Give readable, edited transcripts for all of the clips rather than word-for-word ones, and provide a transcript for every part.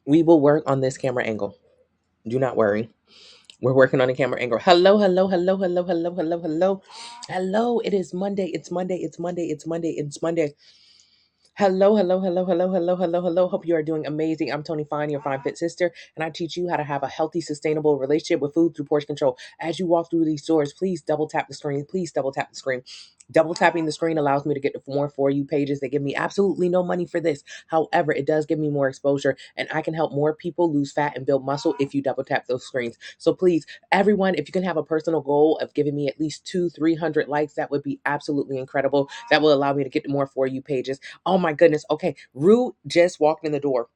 We will work on this camera angle. Do not worry. We're working on a camera angle. Hello, hello, hello, hello, hello, hello, hello. Hello, it is Monday. It's Monday. It's Monday. It's Monday. It's Monday. Hello, hello, hello, hello, hello, hello, hello. Hope you are doing amazing. I'm Tony Fine, your Fine Fit sister, and I teach you how to have a healthy, sustainable relationship with food through portion control. As you walk through these doors, please double tap the screen. Please double tap the screen. Double tapping the screen allows me to get to more For You pages. They give me absolutely no money for this. However, it does give me more exposure, and I can help more people lose fat and build muscle if you double tap those screens. So please, everyone, if you can have a personal goal of giving me at least 300 likes, that would be absolutely incredible. That will allow me to get to more For You pages. Oh my goodness. Okay. Rue just walked in the door.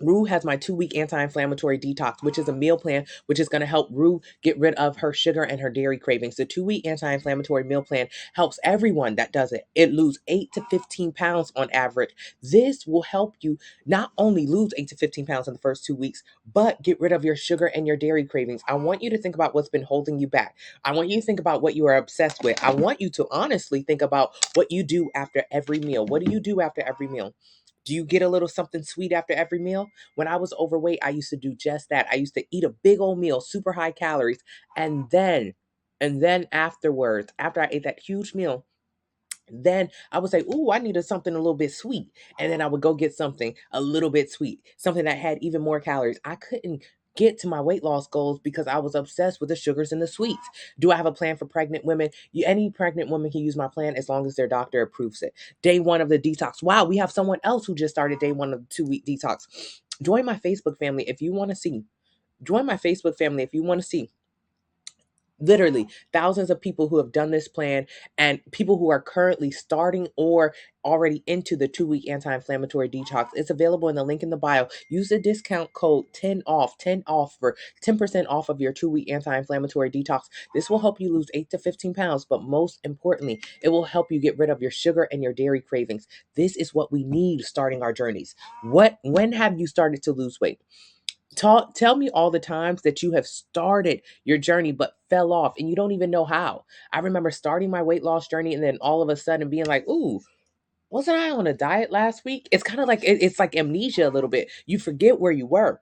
Rue has my 2-week anti-inflammatory detox, which is a meal plan, which is going to help Rue get rid of her sugar and her dairy cravings. The 2-week anti-inflammatory meal plan helps everyone that does it. It lose 8 to 15 pounds on average. This will help you not only lose 8 to 15 pounds in the first 2 weeks, but get rid of your sugar and your dairy cravings. I want you to think about what's been holding you back. I want you to think about what you are obsessed with. I want you to honestly think about what you do after every meal. What do you do after every meal? Do you get a little something sweet after every meal? When I was overweight, I used to do just that. I used to eat a big old meal, super high calories, and then afterwards, after I ate that huge meal, then I would say, "Ooh, I needed something a little bit sweet." And then I would go get something a little bit sweet, something that had even more calories. I couldn't get to my weight loss goals because I was obsessed with the sugars and the sweets. Do I have a plan for pregnant women? Any pregnant woman can use my plan as long as their doctor approves it. Day one of the detox. Wow, we have someone else who just started day one of the 2-week detox. Join my Facebook family if you want to see. Join my Facebook family if you want to see literally thousands of people who have done this plan and people who are currently starting or already into the 2-week anti-inflammatory detox. It's available in the link in the bio. Use the discount code 10 off for 10% off of your 2-week anti-inflammatory detox. This will help you lose 8 to 15 pounds, but most importantly, it will help you get rid of your sugar and your dairy cravings. This is what we need starting our journeys. When have you started to lose weight? Tell me all the times that you have started your journey but fell off and you don't even know how. I remember starting my weight loss journey and then all of a sudden being like, "Ooh, wasn't I on a diet last week?" It's kind of like it's like amnesia a little bit. You forget where you were.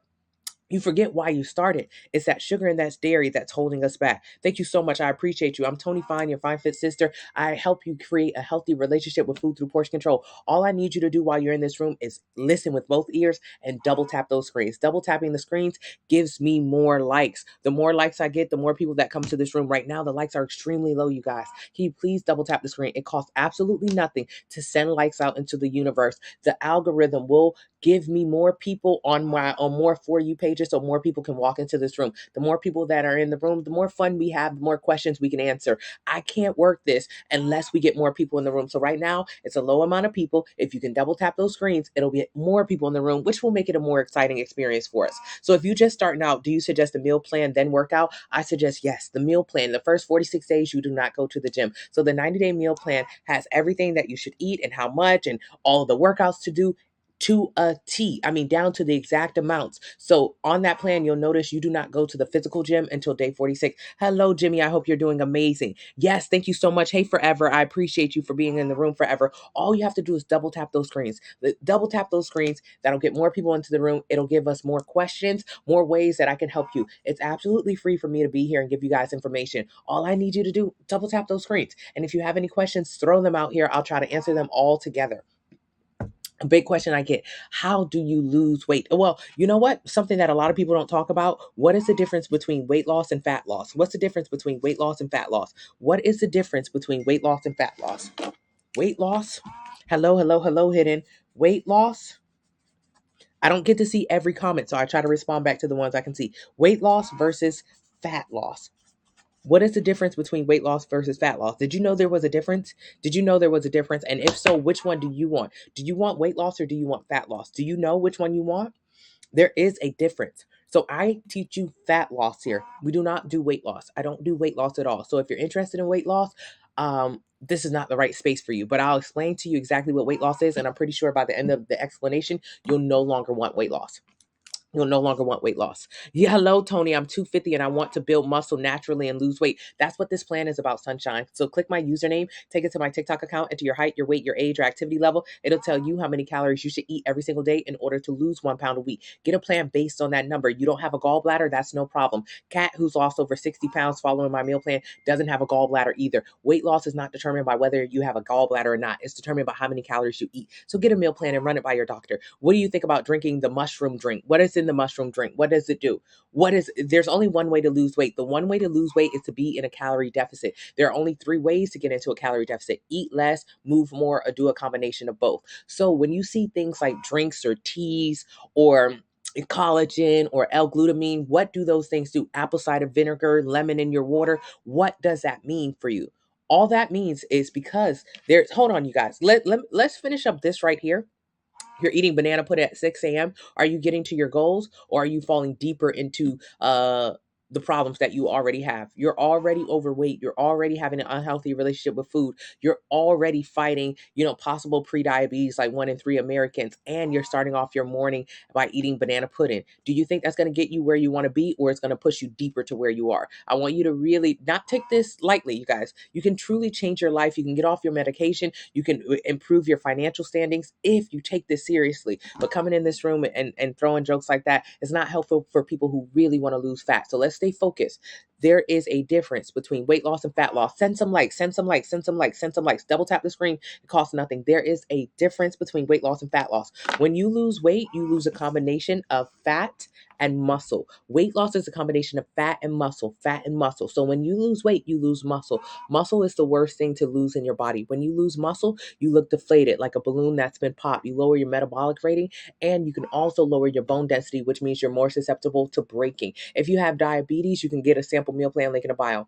You forget why you started. It's that sugar and that's dairy that's holding us back. Thank you so much. I appreciate you. I'm Tony Fine, your Fine Fit sister. I help you create a healthy relationship with food through portion control. All I need you to do while you're in this room is listen with both ears and double tap those screens. Double tapping the screens gives me more likes. The more likes I get, the more people that come to this room. Right now, the likes are extremely low, you guys. Can you please double tap the screen? It costs absolutely nothing to send likes out into the universe. The algorithm will give me more people on more For You pages so more people can walk into this room. The more people that are in the room, the more fun we have, the more questions we can answer. I can't work this unless we get more people in the room. So right now it's a low amount of people. If you can double tap those screens, it'll get more people in the room, which will make it a more exciting experience for us. So if you just starting out, do you suggest a meal plan then workout? I suggest yes, the meal plan. The first 46 days you do not go to the gym. So the 90-day meal plan has everything that you should eat and how much and all of the workouts to do to a T. I mean, down to the exact amounts. So on that plan, you'll notice you do not go to the physical gym until day 46. Hello, Jimmy. I hope you're doing amazing. Yes, thank you so much. Hey, forever. I appreciate you for being in the room forever. All you have to do is double tap those screens. Double tap those screens. That'll get more people into the room. It'll give us more questions, more ways that I can help you. It's absolutely free for me to be here and give you guys information. All I need you to do, double tap those screens. And if you have any questions, throw them out here. I'll try to answer them all together. A big question I get: how do you lose weight? Well, you know what? Something that a lot of people don't talk about. What is the difference between weight loss and fat loss? What's the difference between weight loss and fat loss? What is the difference between weight loss and fat loss? Weight loss. Hello, hello, hello, hidden. Weight loss. I don't get to see every comment, so I try to respond back to the ones I can see. Weight loss versus fat loss. What is the difference between weight loss versus fat loss? Did you know there was a difference? Did you know there was a difference? And if so, which one do you want? Do you want weight loss or do you want fat loss? Do you know which one you want? There is a difference. So I teach you fat loss here. We do not do weight loss. I don't do weight loss at all. So if you're interested in weight loss, this is not the right space for you. But I'll explain to you exactly what weight loss is. And I'm pretty sure by the end of the explanation, you'll no longer want weight loss. You'll no longer want weight loss. Yeah, hello, Tony. I'm 250 and I want to build muscle naturally and lose weight. That's what this plan is about, sunshine. So click my username, take it to my TikTok account, enter your height, your weight, your age, your activity level. It'll tell you how many calories you should eat every single day in order to lose 1 pound a week. Get a plan based on that number. You don't have a gallbladder, that's no problem. Kat, who's lost over 60 pounds following my meal plan, doesn't have a gallbladder either. Weight loss is not determined by whether you have a gallbladder or not. It's determined by how many calories you eat. So get a meal plan and run it by your doctor. What do you think about drinking the mushroom drink? What is in the mushroom drink? What does it do? There's only one way to lose weight. The one way to lose weight is to be in a calorie deficit. There are only 3 ways to get into a calorie deficit: eat less, move more, or do a combination of both. So when you see things like drinks or teas or collagen or L-glutamine, what do those things do? Apple cider vinegar, lemon in your water. What does that mean for you? All that means is because hold on, you guys. Let's finish up this right here. You're eating banana pudding at 6 a.m. Are you getting to your goals, or are you falling deeper into the problems that you already have? You're already overweight. You're already having an unhealthy relationship with food. You're already fighting, possible pre-diabetes like 1 in 3 Americans, and you're starting off your morning by eating banana pudding. Do you think that's going to get you where you want to be, or it's going to push you deeper to where you are? I want you to really not take this lightly, you guys. You can truly change your life. You can get off your medication. You can improve your financial standings if you take this seriously. But coming in this room and throwing jokes like that is not helpful for people who really want to lose fat. So let's stay focused. There is a difference between weight loss and fat loss. Send some likes, send some likes, send some likes, send some likes. Double tap the screen. It costs nothing. There is a difference between weight loss and fat loss. When you lose weight, you lose a combination of fat and muscle. Weight loss is a combination of fat and muscle, fat and muscle. So when you lose weight, you lose muscle. Muscle is the worst thing to lose in your body. When you lose muscle, you look deflated like a balloon that's been popped. You lower your metabolic rating, and you can also lower your bone density, which means you're more susceptible to breaking. If you have diabetes, you can get a sample meal plan link in the bio.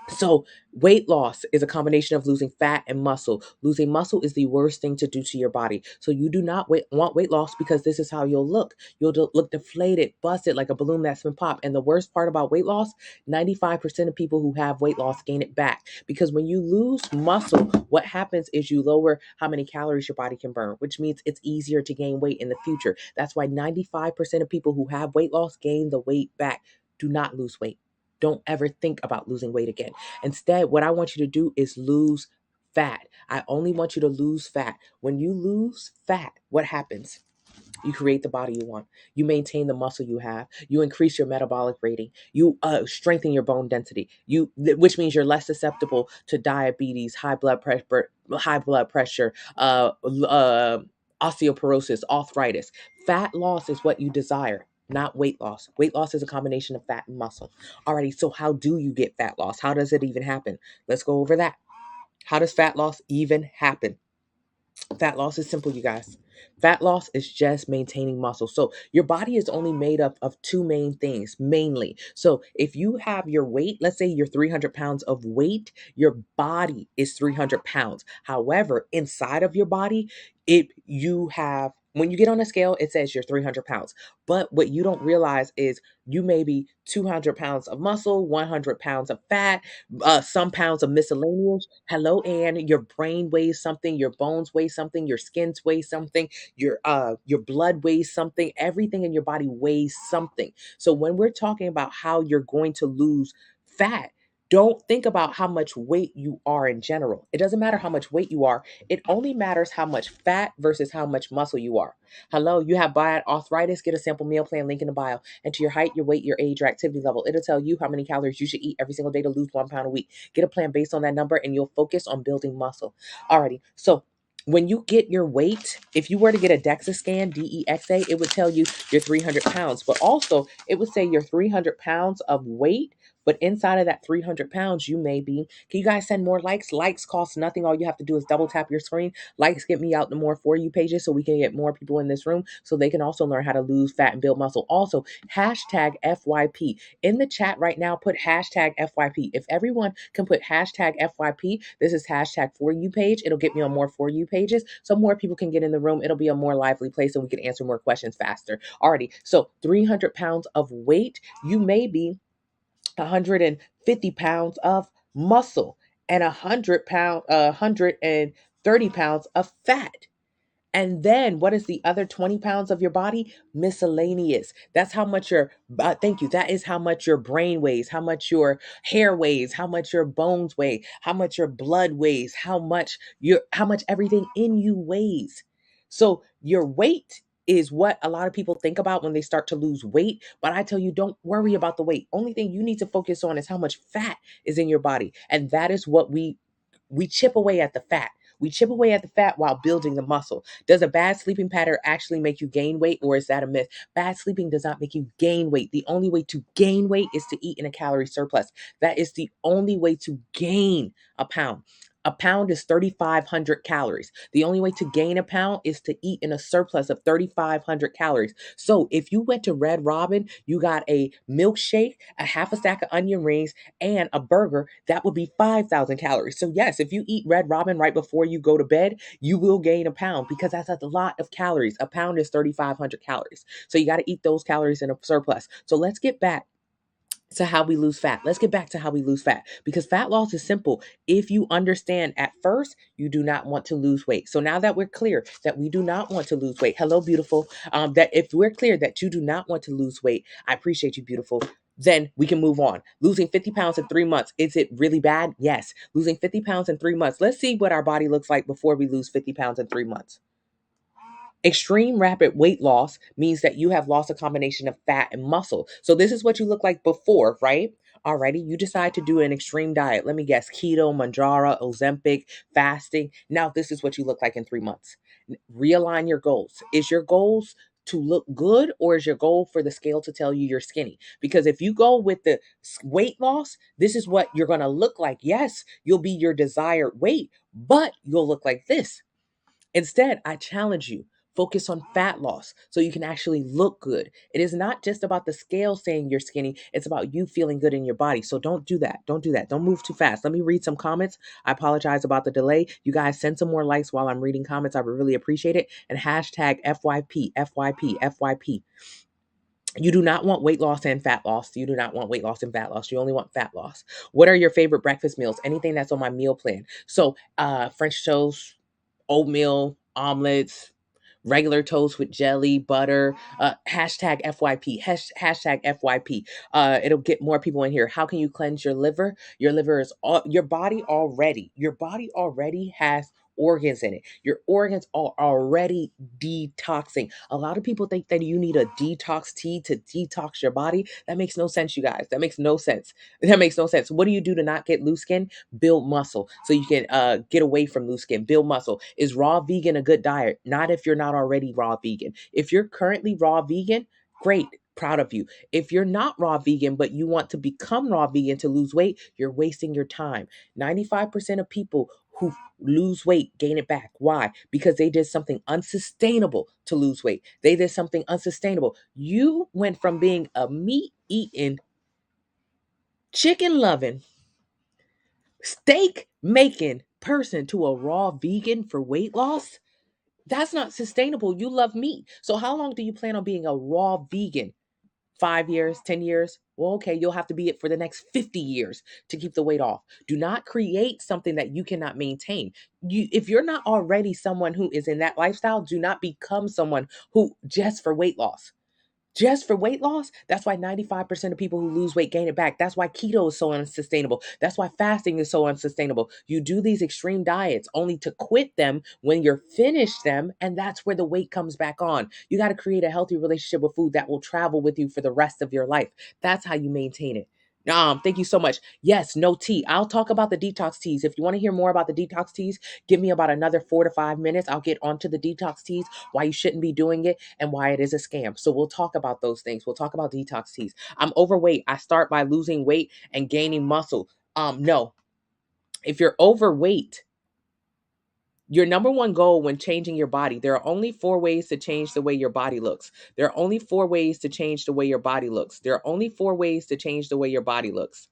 So weight loss is a combination of losing fat and muscle. Losing muscle is the worst thing to do to your body. So you do not want weight loss, because this is how you'll look. You'll look deflated, busted like a balloon that's been popped. And the worst part about weight loss, 95% of people who have weight loss gain it back. Because when you lose muscle, what happens is you lower how many calories your body can burn, which means it's easier to gain weight in the future. That's why 95% of people who have weight loss gain the weight back. Do not lose weight. Don't ever think about losing weight again. Instead, what I want you to do is lose fat. I only want you to lose fat. When you lose fat, what happens? You create the body you want. You maintain the muscle you have. You increase your metabolic rating. You strengthen your bone density. Which means you're less susceptible to diabetes, high blood pressure, osteoporosis, arthritis. Fat loss is what you desire, not weight loss. Weight loss is a combination of fat and muscle. Alrighty, so how do you get fat loss? How does it even happen? Let's go over that. How does fat loss even happen? Fat loss is simple, you guys. Fat loss is just maintaining muscle. So your body is only made up of two main things, mainly. So if you have your weight, let's say you're 300 pounds of weight, your body is 300 pounds. However, inside of your body, when you get on a scale, it says you're 300 pounds. But what you don't realize is you may be 200 pounds of muscle, 100 pounds of fat, some pounds of miscellaneous. Hello, Anne. Your brain weighs something, your bones weigh something, your skins weigh something, your blood weighs something. Everything in your body weighs something. So when we're talking about how you're going to lose fat, don't think about how much weight you are in general. It doesn't matter how much weight you are. It only matters how much fat versus how much muscle you are. Hello, you have bad arthritis, get a sample meal plan link in the bio. Enter your height, your weight, your age, your activity level. It'll tell you how many calories you should eat every single day to lose 1 pound a week. Get a plan based on that number, and you'll focus on building muscle. Alrighty, so when you get your weight, if you were to get a DEXA scan, DEXA, it would tell you you're 300 pounds, but also it would say you're 300 pounds of weight. But inside of that 300 pounds, you may be. Can you guys send more likes? Likes cost nothing. All you have to do is double tap your screen. Likes get me out the more For You pages so we can get more people in this room so they can also learn how to lose fat and build muscle. Also, hashtag FYP. In the chat right now, put hashtag FYP. If everyone can put hashtag FYP, this is hashtag For You page. It'll get me on more For You pages so more people can get in the room. It'll be a more lively place and we can answer more questions faster. Alrighty, so 300 pounds of weight, you may be 150 pounds of muscle and 130 pounds of fat. And then what is the other 20 pounds of your body? Miscellaneous. That's how much your, thank you. That is how much your brain weighs, how much your hair weighs, how much your bones weigh, how much your blood weighs, how much everything in you weighs. So your weight is what a lot of people think about when they start to lose weight. But I tell you, don't worry about the weight. Only thing you need to focus on is how much fat is in your body. And that is what we chip away at the fat. We chip away at the fat while building the muscle. Does a bad sleeping pattern actually make you gain weight, or is that a myth? Bad sleeping does not make you gain weight. The only way to gain weight is to eat in a calorie surplus. That is the only way to gain a pound. A pound is 3,500 calories. The only way to gain a pound is to eat in a surplus of 3,500 calories. So if you went to Red Robin, you got a milkshake, a half a stack of onion rings, and a burger, that would be 5,000 calories. So yes, if you eat Red Robin right before you go to bed, you will gain a pound because that's a lot of calories. A pound is 3,500 calories. So you got to eat those calories in a surplus. So let's get back to how we lose fat. Let's get back to how we lose fat because fat loss is simple. If you understand at first, you do not want to lose weight. So now that we're clear that we do not want to lose weight, hello, beautiful. That if we're clear that you do not want to lose weight, I appreciate you, beautiful. Then we can move on. Losing 50 pounds in 3 months. Is it really bad? Yes. Losing 50 pounds in 3 months. Let's see what our body looks like before we lose 50 pounds in 3 months. Extreme rapid weight loss means that you have lost a combination of fat and muscle. So this is what you look like before, right? Alrighty, you decide to do an extreme diet. Let me guess, keto, Manjaro, Ozempic, fasting. Now this is what you look like in 3 months. Realign your goals. Is your goals to look good, or is your goal for the scale to tell you you're skinny? Because if you go with the weight loss, this is what you're going to look like. Yes, you'll be your desired weight, but you'll look like this. Instead, I challenge you, focus on fat loss so you can actually look good. It is not just about the scale saying you're skinny, it's about you feeling good in your body. So don't do that. Don't do that. Don't move too fast. Let me read some comments. I apologize about the delay. You guys send some more likes while I'm reading comments. I would really appreciate it. And hashtag FYP, FYP, FYP. You do not want weight loss and fat loss. You do not want weight loss and fat loss. You only want fat loss. What are your favorite breakfast meals? Anything that's on my meal plan. So French toast, oatmeal, omelets, regular toast with jelly, butter, hashtag FYP, hashtag FYP. It'll get more people in here. How can you cleanse your liver? Your liver is your body already has organs in it. Your organs are already detoxing. A lot of people think that you need a detox tea to detox your body. That makes no sense, you guys. That makes no sense. That makes no sense. What do you do to not get loose skin? Build muscle so you can get away from loose skin. Build muscle. Is raw vegan a good diet? Not if you're not already raw vegan. If you're currently raw vegan, great. Proud of you. If you're not raw vegan, but you want to become raw vegan to lose weight, you're wasting your time. 95% of people who lose weight gain it back. Why? Because they did something unsustainable to lose weight. They did something unsustainable. You went from being a meat eating, chicken loving, steak making person to a raw vegan for weight loss. That's not sustainable. You love meat. So how long do you plan on being a raw vegan? 5 years, 10 years? Well, okay, you'll have to be it for the next 50 years to keep the weight off. Do not create something that you cannot maintain. If you're not already someone who is in that lifestyle, do not become someone who just for weight loss. Just for weight loss, that's why 95% of people who lose weight gain it back. That's why keto is so unsustainable. That's why fasting is so unsustainable. You do these extreme diets only to quit them when you're finished them, and that's where the weight comes back on. You got to create a healthy relationship with food that will travel with you for the rest of your life. That's how you maintain it. Thank you so much. Yes, no tea. I'll talk about the detox teas. If you want to hear more about the detox teas, give me about another 4 to 5 minutes. I'll get onto the detox teas, why you shouldn't be doing it, and why it is a scam. So we'll talk about those things. We'll talk about detox teas. I'm overweight. I start by losing weight and gaining muscle. No. If you're overweight, your number one goal when changing your body, there are only 4 ways to change the way your body looks. There are only 4 ways to change the way your body looks. There are only 4 ways to change the way your body looks.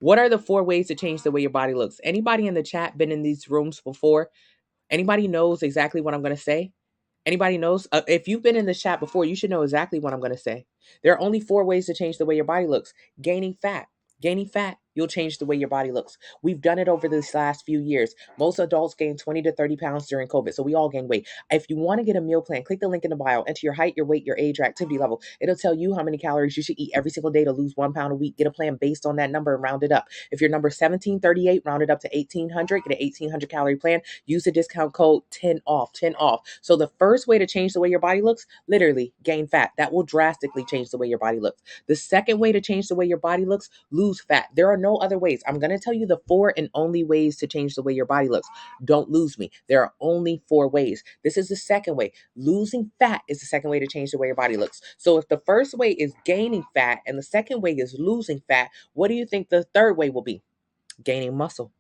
What are the 4 ways to change the way your body looks? Anybody in the chat been in these rooms before? Anybody knows exactly what I'm going to say? Anybody knows? If you've been in the chat before, you should know exactly what I'm going to say. There are only 4 ways to change the way your body looks. Gaining fat, gaining fat, you'll change the way your body looks. We've done it over this last few years. Most adults gain 20 to 30 pounds during COVID, so we all gain weight. If you want to get a meal plan, click the link in the bio, enter your height, your weight, your age, your activity level. It'll tell you how many calories you should eat every single day to lose 1 pound a week. Get a plan based on that number and round it up. If your number 1738, round it up to 1800, get an 1800 calorie plan. Use the discount code 10 off, 10 off. So the first way to change the way your body looks, literally gain fat. That will drastically change the way your body looks. The second way to change the way your body looks, lose fat. There are no other ways. I'm going to tell you the 4 and only ways to change the way your body looks. Don't lose me. There are only 4 ways. This is the second way. Losing fat is the second way to change the way your body looks. So if the first way is gaining fat and the second way is losing fat, what do you think the third way will be? Gaining muscle.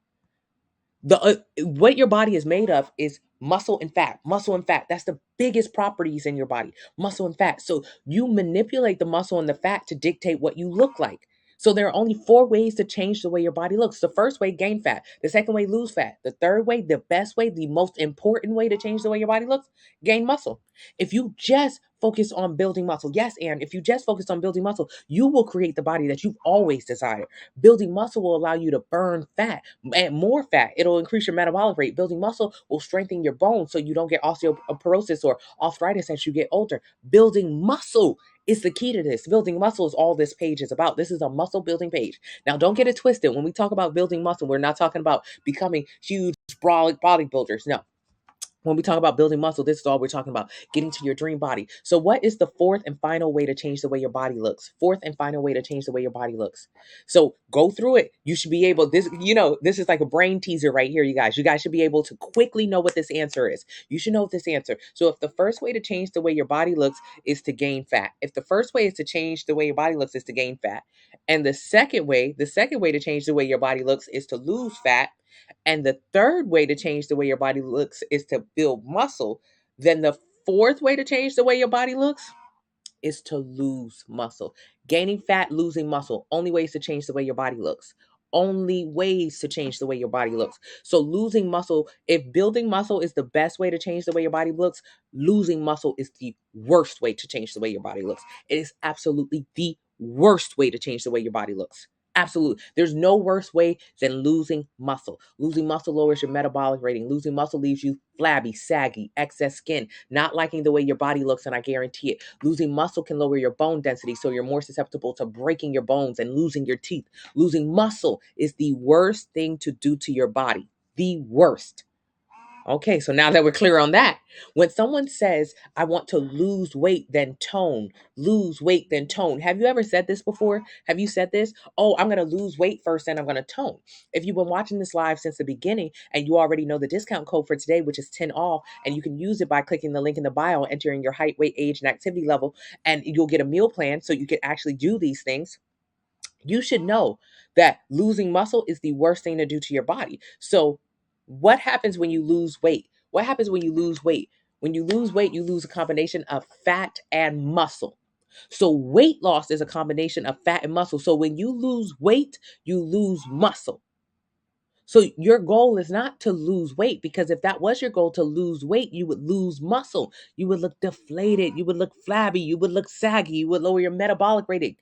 What your body is made of is muscle and fat. Muscle and fat, that's the biggest properties in your body. Muscle and fat. So you manipulate the muscle and the fat to dictate what you look like. So there are only 4 ways to change the way your body looks. The first way, gain fat. The second way, lose fat. The third way, the best way, the most important way to change the way your body looks, gain muscle. If you just focus on building muscle, yes, Aaron, if you just focus on building muscle, you will create the body that you've always desired. Building muscle will allow you to burn fat and more fat. It'll increase your metabolic rate. Building muscle will strengthen your bones so you don't get osteoporosis or arthritis as you get older. Building muscle is the key to this. Building muscle is all this page is about. This is a muscle building page. Now, don't get it twisted. When we talk about building muscle, we're not talking about becoming huge, brolic bodybuilders. No. When we talk about building muscle, this is all we're talking about, getting to your dream body. So what is the fourth and final way to change the way your body looks? Fourth and final way to change the way your body looks. So go through it. You should be able, this is like a brain teaser right here, you guys. You guys should be able to quickly know what this answer is. You should know this answer. So if the first way to change the way your body looks is to gain fat, if the first way is to change the way your body looks is to gain fat, and the second way to change the way your body looks is to lose fat, and the third way to change the way your body looks is to build muscle, then the fourth way to change the way your body looks is to lose muscle. Gaining fat, losing muscle, only ways to change the way your body looks. Only ways to change the way your body looks. So losing muscle, if building muscle is the best way to change the way your body looks, losing muscle is the worst way to change the way your body looks. It is absolutely the worst way to change the way your body looks. Absolutely. There's no worse way than losing muscle. Losing muscle lowers your metabolic rating. Losing muscle leaves you flabby, saggy, excess skin, not liking the way your body looks, and I guarantee it. Losing muscle can lower your bone density, so you're more susceptible to breaking your bones and losing your teeth. Losing muscle is the worst thing to do to your body. The worst. Okay, so now that we're clear on that, when someone says, I want to lose weight, then tone, lose weight, then tone. Have you ever said this before? Have you said this? Oh, I'm going to lose weight first, and I'm going to tone. If you've been watching this live since the beginning and you already know the discount code for today, which is 10 off, and you can use it by clicking the link in the bio, entering your height, weight, age, and activity level, and you'll get a meal plan so you can actually do these things. You should know that losing muscle is the worst thing to do to your body. So, what happens when you lose weight? What happens when you lose weight? When you lose weight, you lose a combination of fat and muscle. So, weight loss is a combination of fat and muscle. So, when you lose weight, you lose muscle. So, your goal is not to lose weight, because if that was your goal to lose weight, you would lose muscle. You would look deflated. You would look flabby. You would look saggy. You would lower your metabolic rating.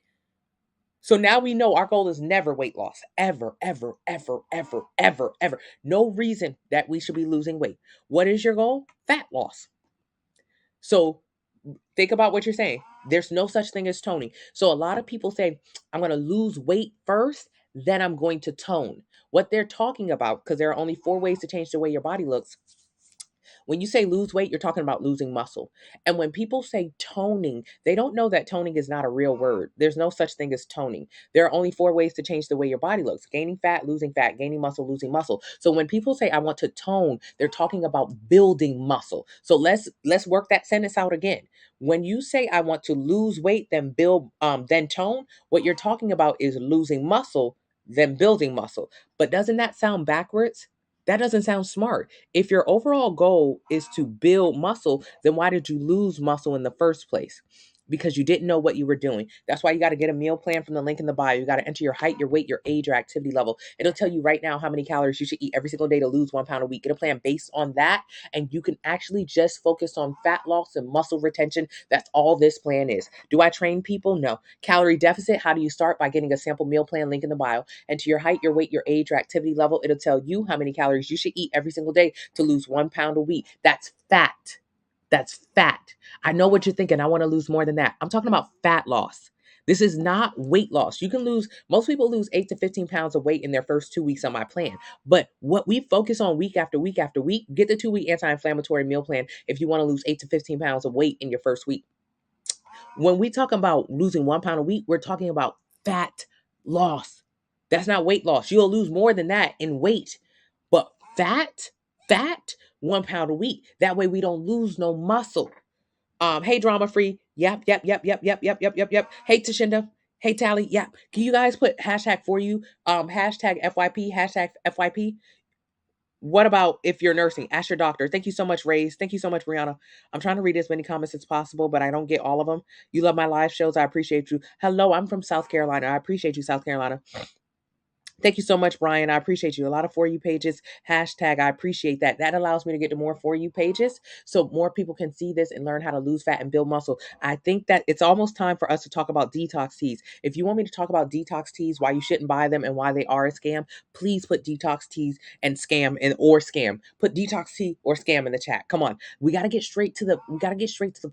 So now we know our goal is never weight loss. Ever, ever, ever, ever, ever, ever. No reason that we should be losing weight. What is your goal? Fat loss. So think about what you're saying. There's no such thing as toning. So a lot of people say, I'm going to lose weight first, then I'm going to tone. What they're talking about, because there are only 4 ways to change the way your body looks. When you say lose weight, you're talking about losing muscle. And when people say toning, they don't know that toning is not a real word. There's no such thing as toning. There are only 4 ways to change the way your body looks: gaining fat, gaining muscle, losing muscle. So when people say I want to tone, they're talking about building muscle. So let's work that sentence out again. When you say I want to lose weight, then then tone, what you're talking about is losing muscle, then building muscle. But doesn't that sound backwards? That doesn't sound smart. If your overall goal is to build muscle, then why did you lose muscle in the first place? because you didn't know what you were doing. That's why you got to get a meal plan from the link in the bio. You got to enter your height, your weight, your age, your activity level. It'll tell you right now how many calories you should eat every single day to lose 1 pound a week. Get a plan based on that, and you can actually just focus on fat loss and muscle retention. That's all this plan is. Do I train people? No. Calorie deficit, how do you start? By getting a sample meal plan, link in the bio. Enter your height, your weight, your age, your activity level. It'll tell you how many calories you should eat every single day to lose 1 pound a week. That's fat. That's fat. I know what you're thinking. I want to lose more than that. I'm talking about fat loss. This is not weight loss. You can lose, most people lose 8 to 15 pounds of weight in their first 2 weeks on my plan. But what we focus on week after week after week, get the 2 week anti-inflammatory meal plan if you want to lose 8 to 15 pounds of weight in your first week. When we talk about losing 1 pound a week, we're talking about fat loss. That's not weight loss. You'll lose more than that in weight. But fat, 1 pound a week. That way we don't lose no muscle. Hey, drama free. Yep. Hey, Tashinda. Hey, Tally. Yep. Can you guys put hashtag for you? Hashtag FYP, hashtag FYP. What about if you're nursing? Ask your doctor. Thank you so much, Raze. Thank you so much, Brianna. I'm trying to read as many comments as possible, but I don't get all of them. You love my live shows. I appreciate you. Hello, I'm from South Carolina. I appreciate you, South Carolina. Thank you so much, Brian. I appreciate you. A lot of For You pages, hashtag, I appreciate that. That allows me to get to more For You pages so more people can see this and learn how to lose fat and build muscle. I think that it's almost time for us to talk about detox teas. If you want me to talk about detox teas, why you shouldn't buy them and why they are a scam, please put detox teas and scam and or scam. Put detox tea or scam in the chat. Come on. We got to get straight to the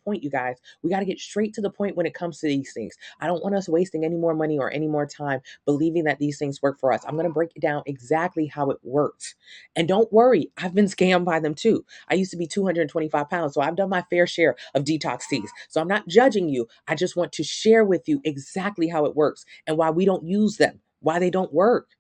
point, you guys. We got to get straight to the point when it comes to these things. I don't want us wasting any more money or any more time believing that these things work for us. I'm going to break it down exactly how it works. And don't worry, I've been scammed by them too. I used to be 225 pounds, so I've done my fair share of detox teas. So I'm not judging you. I just want to share with you exactly how it works and why we don't use them, why they don't work.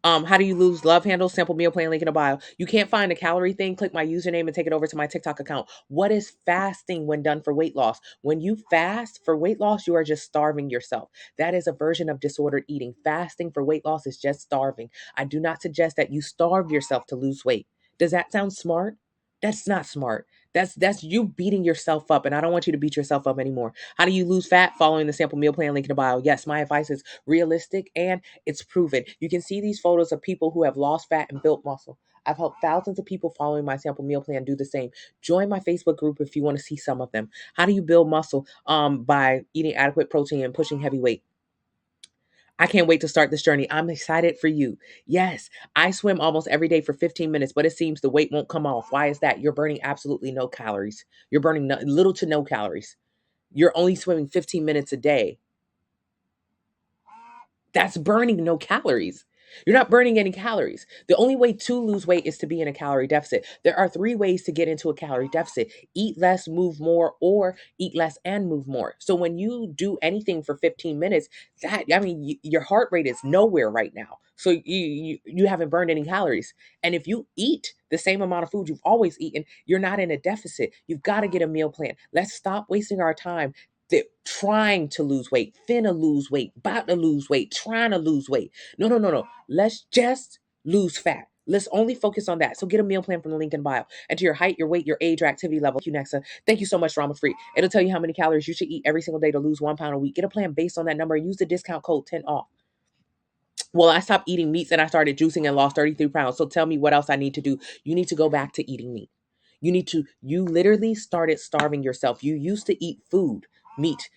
How do you lose love handles? Sample meal plan link in the bio. You can't find a calorie thing. Click my username and take it over to my TikTok account. What is fasting when done for weight loss? When you fast for weight loss, you are just starving yourself. That is a version of disordered eating. Fasting for weight loss is just starving. I do not suggest that you starve yourself to lose weight. Does that sound smart? That's not smart. That's you beating yourself up, and I don't want you to beat yourself up anymore. How do you lose fat? Following the sample meal plan link in the bio. Yes, my advice is realistic and it's proven. You can see these photos of people who have lost fat and built muscle. I've helped thousands of people following my sample meal plan do the same. Join my Facebook group if you want to see some of them. How do you build muscle? By eating adequate protein and pushing heavy weight. I can't wait to start this journey. I'm excited for you. Yes, I swim almost every day for 15 minutes, but it seems the weight won't come off. Why is that? You're burning absolutely no calories. You're burning little to no calories. You're only swimming 15 minutes a day. That's burning no calories. You're not burning any calories. The only way to lose weight is to be in a calorie deficit. There are 3 ways to get into a calorie deficit: eat less, move more, or eat less and move more. So when you do anything for 15 minutes, your heart rate is nowhere right now. So you haven't burned any calories. And if you eat the same amount of food you've always eaten, you're not in a deficit. You've got to get a meal plan. Let's stop wasting our time trying to lose weight, finna lose weight, about to lose weight, trying to lose weight. No. Let's just lose fat. Let's only focus on that. So get a meal plan from the link in bio. Enter your height, your weight, your age, your activity level. Thank you, Nexa. Thank you so much, Drama Free. It'll tell you how many calories you should eat every single day to lose 1 pound a week. Get a plan based on that number. Use the discount code 10 off. Well, I stopped eating meats and I started juicing and lost 33 pounds. So tell me what else I need to do. You need to go back to eating meat. You literally started starving yourself. You used to eat food, meat.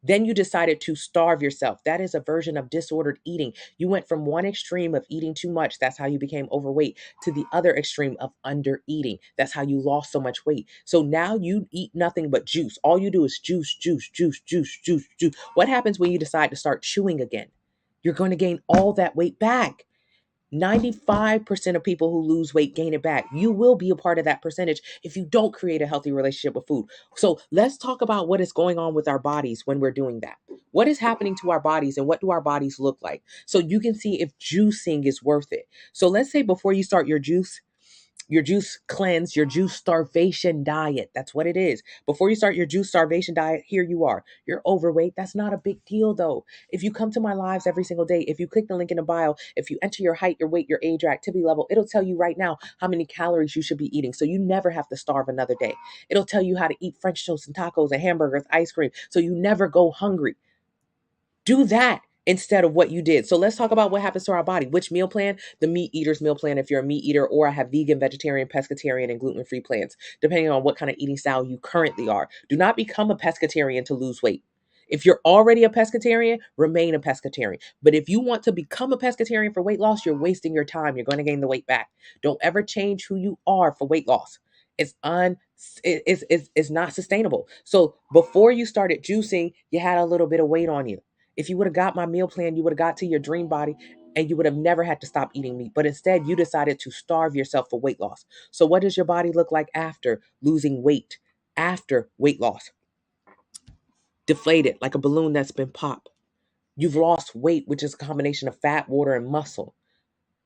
Then you decided to starve yourself. That is a version of disordered eating. You went from one extreme of eating too much, that's how you became overweight, to the other extreme of under eating. That's how you lost so much weight. So now you eat nothing but juice. All you do is juice. What happens when you decide to start chewing again? You're going to gain all that weight back. 95% of people who lose weight gain it back. You will be a part of that percentage if you don't create a healthy relationship with food. So let's talk about what is going on with our bodies when we're doing that. What is happening to our bodies and what do our bodies look like? So you can see if juicing is worth it. So let's say before you start your juice, your juice cleanse, your juice starvation diet. That's what it is. Before you start your juice starvation diet, here you are. You're overweight. That's not a big deal though. If you come to my lives every single day, if you click the link in the bio, if you enter your height, your weight, your age, your activity level, it'll tell you right now how many calories you should be eating. So you never have to starve another day. It'll tell you how to eat French toast and tacos and hamburgers, ice cream. So you never go hungry. Do that instead of what you did. So let's talk about what happens to our body. Which meal plan? The meat eater's meal plan if you're a meat eater, or I have vegan, vegetarian, pescatarian, and gluten-free plans, depending on what kind of eating style you currently are. Do not become a pescatarian to lose weight. If you're already a pescatarian, remain a pescatarian. But if you want to become a pescatarian for weight loss, you're wasting your time. You're going to gain the weight back. Don't ever change who you are for weight loss. It's not sustainable. So before you started juicing, you had a little bit of weight on you. If you would have got my meal plan, you would have got to your dream body and you would have never had to stop eating meat. But instead, you decided to starve yourself for weight loss. So what does your body look like after losing weight, after weight loss? Deflated, like a balloon that's been popped. You've lost weight, which is a combination of fat, water, and muscle.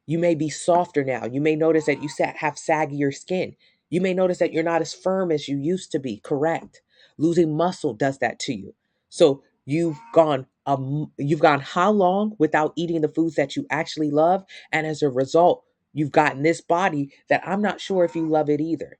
You may be softer now. You may notice that you have saggier skin. You may notice that you're not as firm as you used to be. Correct. Losing muscle does that to you. So you've gone how long without eating the foods that you actually love, and as a result, you've gotten this body that I'm not sure if you love it either.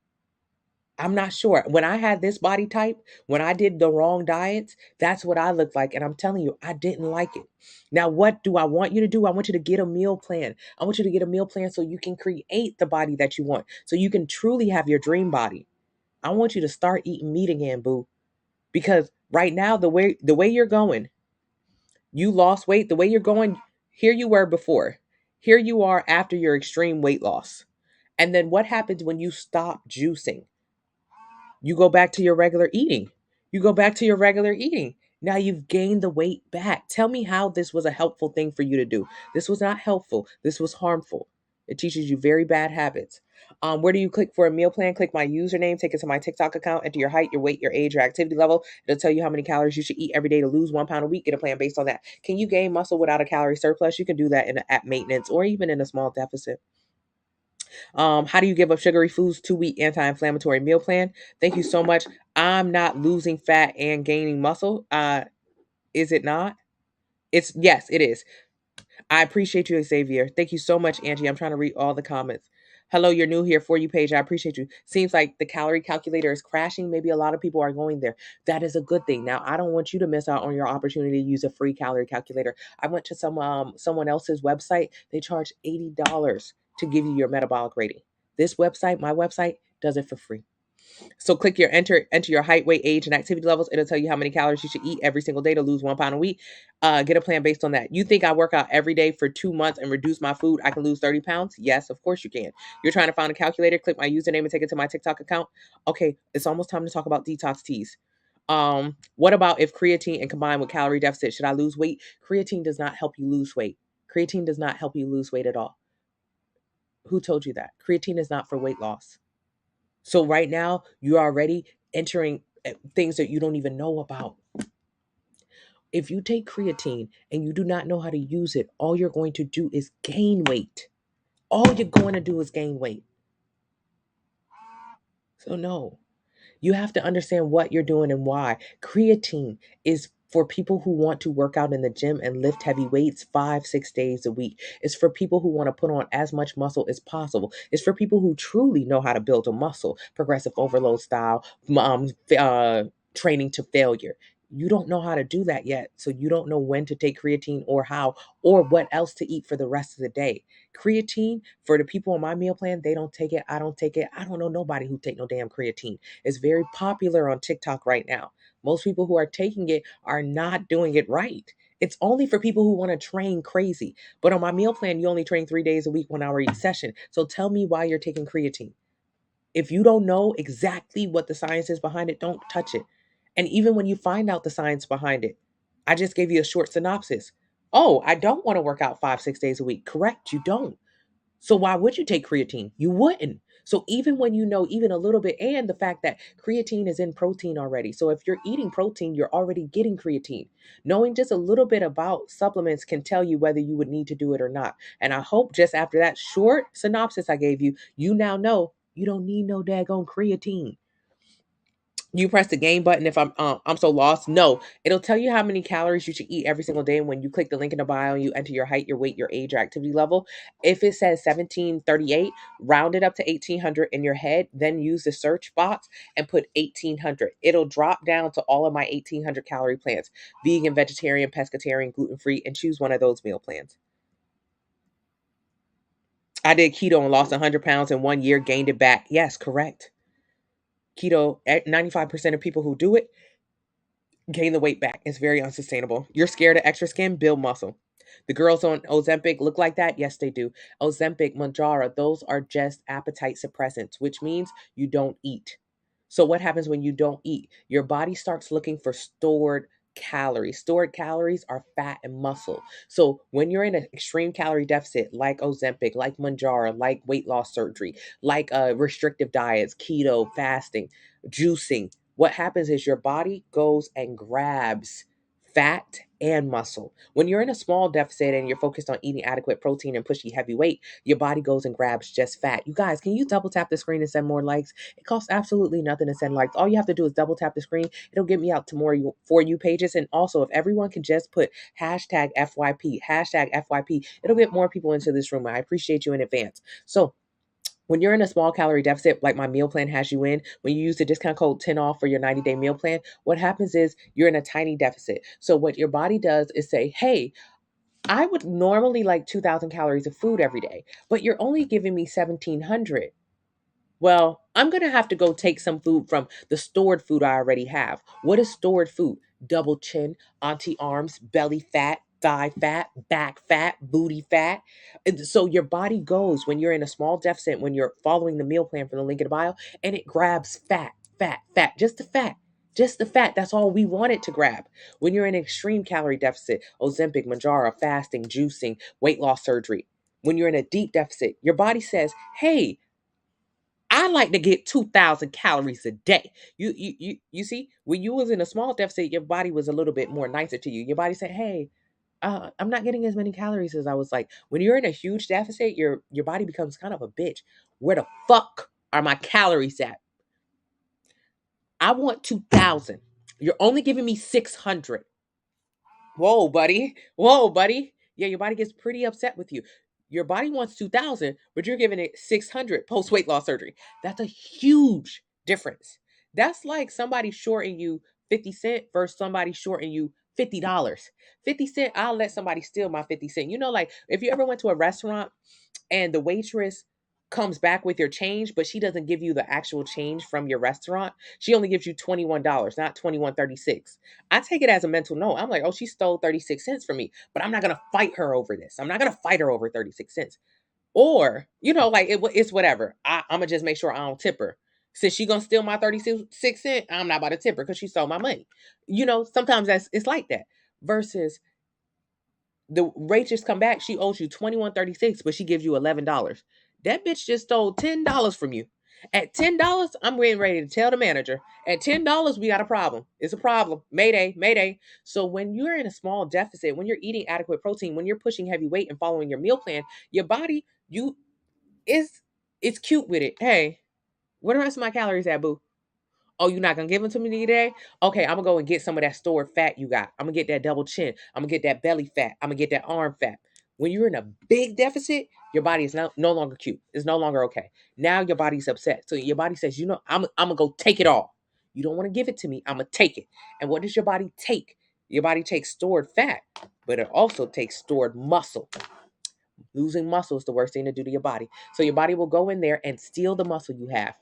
I'm not sure. When I had this body type, when I did the wrong diets, that's what I looked like. And I'm telling you, I didn't like it. Now, what do I want you to do? I want you to get a meal plan. I want you to get a meal plan so you can create the body that you want, so you can truly have your dream body. I want you to start eating meat again, boo. Because right now, the way you're going, you lost weight. The way you're going, here you were before. Here you are after your extreme weight loss. And then what happens when you stop juicing? You go back to your regular eating. You go back to your regular eating. Now you've gained the weight back. Tell me how this was a helpful thing for you to do. This was not helpful. This was harmful. It teaches you very bad habits. Where do you click for a meal plan? Click my username, take it to my TikTok account, enter your height, your weight, your age, your activity level. It'll tell you how many calories you should eat every day to lose 1 pound a week. Get a plan based on that. Can you gain muscle without a calorie surplus? You can do that at maintenance or even in a small deficit. How do you give up sugary foods? 2-week anti-inflammatory meal plan. Thank you so much. I'm not losing fat and gaining muscle. Is it not? Yes, it is. I appreciate you, Xavier. Thank you so much, Angie. I'm trying to read all the comments. Hello, you're new here. For you page. I appreciate you. Seems like the calorie calculator is crashing. Maybe a lot of people are going there. That is a good thing. Now, I don't want you to miss out on your opportunity to use a free calorie calculator. I went to someone else's website. They charge $80 to give you your metabolic rating. This website, my website, does it for free. So click your enter your height, weight, age, and activity levels. It'll tell you how many calories you should eat every single day to lose 1 pound a week. Get a plan based on that. You think I work out every day for 2 months and reduce my food, I can lose 30 pounds? Yes, of course you can. You're trying to find a calculator, click my username and take it to my TikTok account. Okay, it's almost time to talk about detox teas. What about if creatine and combined with calorie deficit? Should I lose weight? Creatine does not help you lose weight. Creatine does not help you lose weight at all. Who told you that? Creatine is not for weight loss. So right now, you're already entering things that you don't even know about. If you take creatine and you do not know how to use it, all you're going to do is gain weight. All you're going to do is gain weight. So no. You have to understand what you're doing and why. Creatine is for people who want to work out in the gym and lift heavy weights 5-6 days a week. It's for people who want to put on as much muscle as possible. It's for people who truly know how to build a muscle, progressive overload style, training to failure. You don't know how to do that yet. So you don't know when to take creatine or how or what else to eat for the rest of the day. Creatine, for the people on my meal plan, they don't take it. I don't take it. I don't know nobody who take no damn creatine. It's very popular on TikTok right now. Most people who are taking it are not doing it right. It's only for people who want to train crazy. But on my meal plan, you only train 3 days a week, 1 hour each session. So tell me why you're taking creatine. If you don't know exactly what the science is behind it, don't touch it. And even when you find out the science behind it, I just gave you a short synopsis. Oh, I don't want to work out 5-6 days a week. Correct, you don't. So why would you take creatine? You wouldn't. So even when you know even a little bit, and the fact that creatine is in protein already. So if you're eating protein, you're already getting creatine. Knowing just a little bit about supplements can tell you whether you would need to do it or not. And I hope just after that short synopsis I gave you, you now know you don't need no daggone creatine. You press the game button if I'm so lost. No, it'll tell you how many calories you should eat every single day. And when you click the link in the bio and you enter your height, your weight, your age, your activity level, if it says 1738, round it up to 1800 in your head, then use the search box and put 1800. It'll drop down to all of my 1800 calorie plans: vegan, vegetarian, pescatarian, gluten free, and choose one of those meal plans. I did keto and lost 100 pounds in 1 year, gained it back. Yes, correct. Keto, 95% of people who do it gain the weight back. It's very unsustainable. You're scared of extra skin, build muscle. The girls on Ozempic look like that? Yes, they do. Ozempic, Manjaro, those are just appetite suppressants, which means you don't eat. So what happens when you don't eat? Your body starts looking for stored calories. Stored calories are fat and muscle. So when you're in an extreme calorie deficit, like Ozempic, like Manjaro, like weight loss surgery, like restrictive diets, keto, fasting, juicing, what happens is your body goes and grabs fat and muscle. When you're in a small deficit and you're focused on eating adequate protein and pushing heavy weight, your body goes and grabs just fat. You guys, can you double tap the screen and send more likes? It costs absolutely nothing to send likes. All you have to do is double tap the screen. It'll get me out to more for you pages. And also, if everyone can just put hashtag FYP, it'll get more people into this room. I appreciate you in advance. So when you're in a small calorie deficit, like my meal plan has you in, when you use the discount code 10 off for your 90-day meal plan, what happens is you're in a tiny deficit. So what your body does is say, hey, I would normally like 2,000 calories of food every day, but you're only giving me 1,700. Well, I'm going to have to go take some food from the stored food I already have. What is stored food? Double chin, auntie arms, belly fat, thigh fat, back fat, booty fat. And so your body goes when you're in a small deficit, when you're following the meal plan from the link in the bio, and it grabs fat, fat, fat, just the fat. Just the fat. That's all we want it to grab. When you're in an extreme calorie deficit, Ozempic, Manjaro, fasting, juicing, weight loss surgery. When you're in a deep deficit, your body says, hey, I like to get 2,000 calories a day. You see, when you was in a small deficit, your body was a little bit more nicer to you. Your body said, "Hey, I'm not getting as many calories as I was like." When you're in a huge deficit, your body becomes kind of a bitch. Where the fuck are my calories at? I want 2,000. You're only giving me 600. Whoa, buddy. Whoa, buddy. Yeah, your body gets pretty upset with you. Your body wants 2,000, but you're giving it 600 post weight loss surgery. That's a huge difference. That's like somebody shorting you 50 cent versus somebody shorting you $50. 50 cent, I'll let somebody steal my 50 cent. You know, like if you ever went to a restaurant and the waitress comes back with your change, but she doesn't give you the actual change from your restaurant. She only gives you $21, not 21.36. I take it as a mental note. I'm like, oh, she stole 36 cents from me, but I'm not gonna fight her over this. I'm not gonna fight her over 36 cents. Or, like it's whatever. I'm gonna just make sure I don't tip her. Since she gonna steal my 36 cents, I'm not about to tip her because she stole my money. Sometimes it's like that. Versus the waitress come back, she owes you 21.36, but she gives you $11. That bitch just stole $10 from you. At $10, I'm getting ready to tell the manager. At $10, we got a problem. It's a problem. Mayday, mayday. So when you're in a small deficit, when you're eating adequate protein, when you're pushing heavy weight and following your meal plan, your body, is it's cute with it. Hey, where the rest of my calories at, boo? Oh, you're not gonna give them to me today? Okay, I'm gonna go and get some of that stored fat you got. I'm gonna get that double chin. I'm gonna get that belly fat. I'm gonna get that arm fat. When you're in a big deficit, your body is no longer cute. It's no longer okay. Now your body's upset. So your body says, I'm gonna go take it all. You don't want to give it to me. I'm gonna take it. And what does your body take? Your body takes stored fat, but it also takes stored muscle. Losing muscle is the worst thing to do to your body. So your body will go in there and steal the muscle you have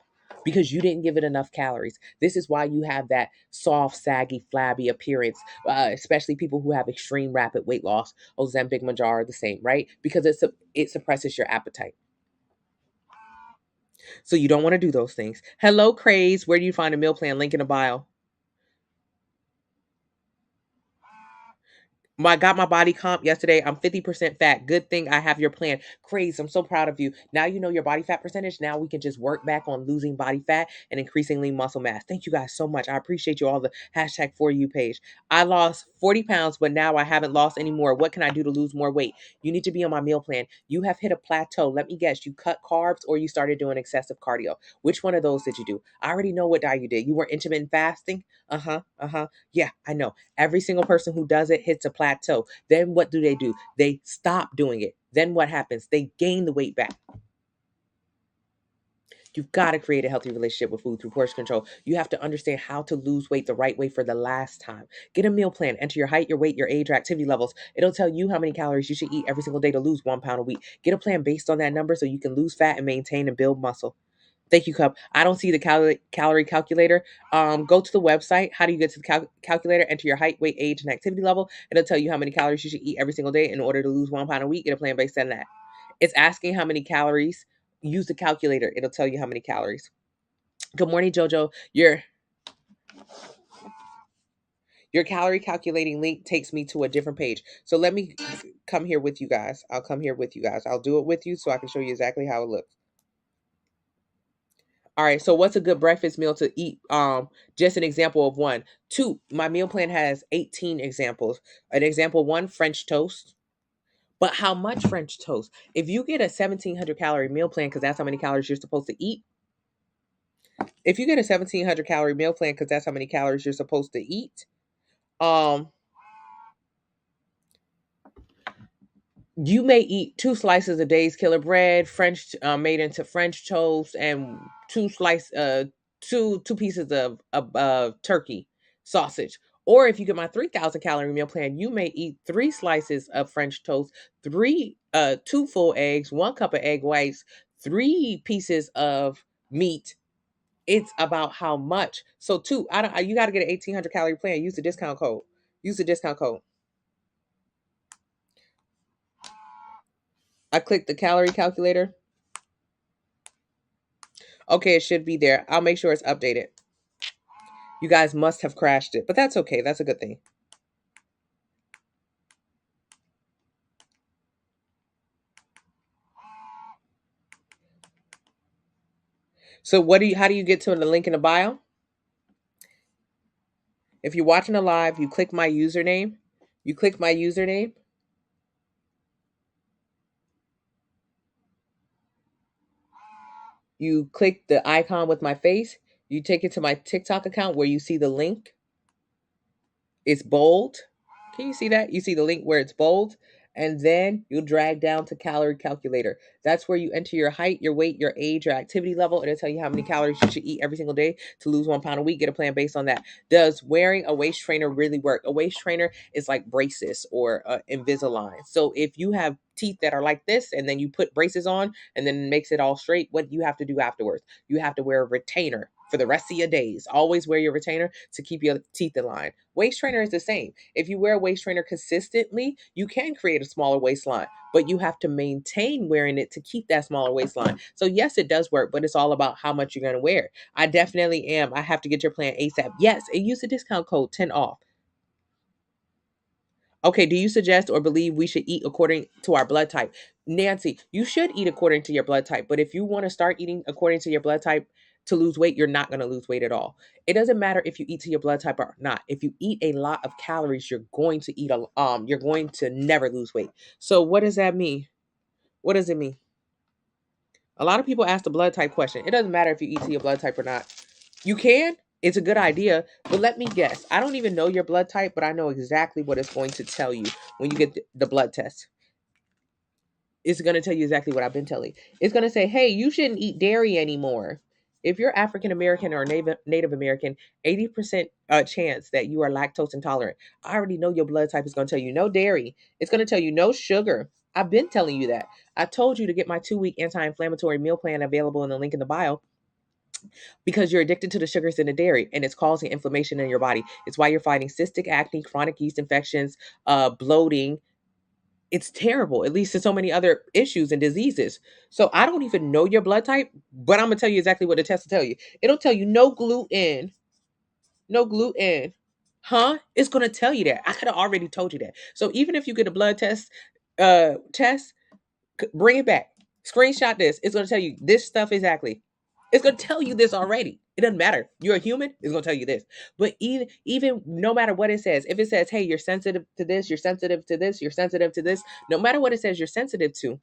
because you didn't give it enough calories. This is why you have that soft, saggy, flabby appearance, especially people who have extreme rapid weight loss. Ozempic, Manjaro are the same, right? Because it suppresses your appetite. So you don't want to do those things. Hello, Craze. Where do you find a meal plan? Link in the bio. I got my body comp yesterday. I'm 50% fat. Good thing I have your plan. Craze. I'm so proud of you. Now you know your body fat percentage. Now we can just work back on losing body fat and increasing lean muscle mass. Thank you guys so much. I appreciate you all the hashtag for you page. I lost 40 pounds, but now I haven't lost any more. What can I do to lose more weight? You need to be on my meal plan. You have hit a plateau. Let me guess. You cut carbs or you started doing excessive cardio. Which one of those did you do? I already know what diet you did. You were intermittent fasting. Uh-huh. Uh-huh. Yeah, I know. Every single person who does it hits a plateau. Then what do? They stop doing it. Then what happens? They gain the weight back. You've got to create a healthy relationship with food through portion control. You have to understand how to lose weight the right way for the last time. Get a meal plan. Enter your height, your weight, your age, your activity levels. It'll tell you how many calories you should eat every single day to lose 1 pound a week. Get a plan based on that number so you can lose fat and maintain and build muscle. Thank you, Cup. I don't see the calorie calculator. Go to the website. How do you get to the calculator? Enter your height, weight, age, and activity level. It'll tell you how many calories you should eat every single day in order to lose 1 pound a week. Get a plan based on that. It's asking how many calories. Use the calculator. It'll tell you how many calories. Good morning, Jojo. Your calorie calculating link takes me to a different page. So let me come here with you guys. I'll come here with you guys. I'll do it with you so I can show you exactly how it looks. All right, so what's a good breakfast meal to eat? Just an example of one. Two, my meal plan has 18 examples. An example one, French toast. But how much French toast? If you get a 1,700 calorie meal plan, because that's how many calories you're supposed to eat. If you get a 1,700 calorie meal plan, because that's how many calories you're supposed to eat. You may eat 2 slices of Dave's Killer Bread, French made into French toast, and two pieces of turkey sausage. Or if you get my 3,000 calorie meal plan, you may eat 3 slices of French toast, 2 full eggs, 1 cup of egg whites, 3 pieces of meat. It's about how much. So you got to get an 1,800 calorie plan. Use the discount code. Use the discount code. I clicked the calorie calculator. Okay, it should be there. I'll make sure it's updated. You guys must have crashed it, but that's okay. That's a good thing. So how do you get to the link in the bio? If you're watching a live, you click my username. You click my username. You click the icon with my face. You take it to my TikTok account where you see the link. It's bold. Can you see that? You see the link where it's bold, and then you'll drag down to calorie calculator. That's where you enter your height, your weight, your age, your activity level. It'll tell you how many calories you should eat every single day to lose 1 pound a week. Get a plan based on that. Does wearing a waist trainer really work? A waist trainer is like braces or Invisalign. So if you have teeth that are like this and then you put braces on and then it makes it all straight, what do you have to do afterwards? You have to wear a retainer for the rest of your days. Always wear your retainer to keep your teeth in line. Waist trainer is the same. If you wear a waist trainer consistently, you can create a smaller waistline, but you have to maintain wearing it to keep that smaller waistline. So yes, it does work, but it's all about how much you're going to wear. I definitely am. I have to get your plan ASAP. Yes, and use the discount code 10 off. Okay, do you suggest or believe we should eat according to our blood type? Nancy, you should eat according to your blood type, but if you want to start eating according to your blood type to lose weight, you're not going to lose weight at all. It doesn't matter if you eat to your blood type or not. If you eat a lot of calories, you're going to never lose weight. So what does that mean? What does it mean? A lot of people ask the blood type question. It doesn't matter if you eat to your blood type or not. You can. It's a good idea, but let me guess. I don't even know your blood type, but I know exactly what it's going to tell you when you get the blood test. It's going to tell you exactly what I've been telling. It's going to say, hey, you shouldn't eat dairy anymore. If you're African American or Native American, 80% chance that you are lactose intolerant. I already know your blood type is going to tell you no dairy. It's going to tell you no sugar. I've been telling you that. I told you to get my 2-week anti-inflammatory meal plan available in the link in the bio because you're addicted to the sugars in the dairy and it's causing inflammation in your body. It's why you're fighting cystic acne, chronic yeast infections, bloating. It's terrible. It leads to so many other issues and diseases. So I don't even know your blood type, but I'm going to tell you exactly what the test will tell you. It'll tell you no gluten, Huh? It's going to tell you that. I could have already told you that. So even if you get a blood test, bring it back. Screenshot this. It's going to tell you this stuff exactly. It's going to tell you this already. It doesn't matter. You're a human. It's going to tell you this. But even no matter what it says, if it says, hey, you're sensitive to this, you're sensitive to this, you're sensitive to this, no matter what it says you're sensitive to,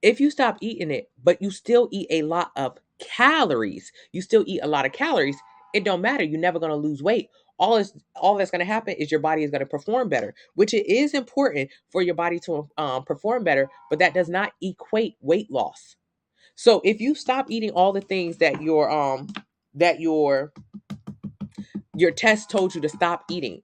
if you stop eating it, but you still eat a lot of calories, you still eat a lot of calories, it don't matter. You're never going to lose weight. All that's going to happen is your body is going to perform better, which it is important for your body to perform better, but that does not equate weight loss. So if you stop eating all the things that your test told you to stop eating,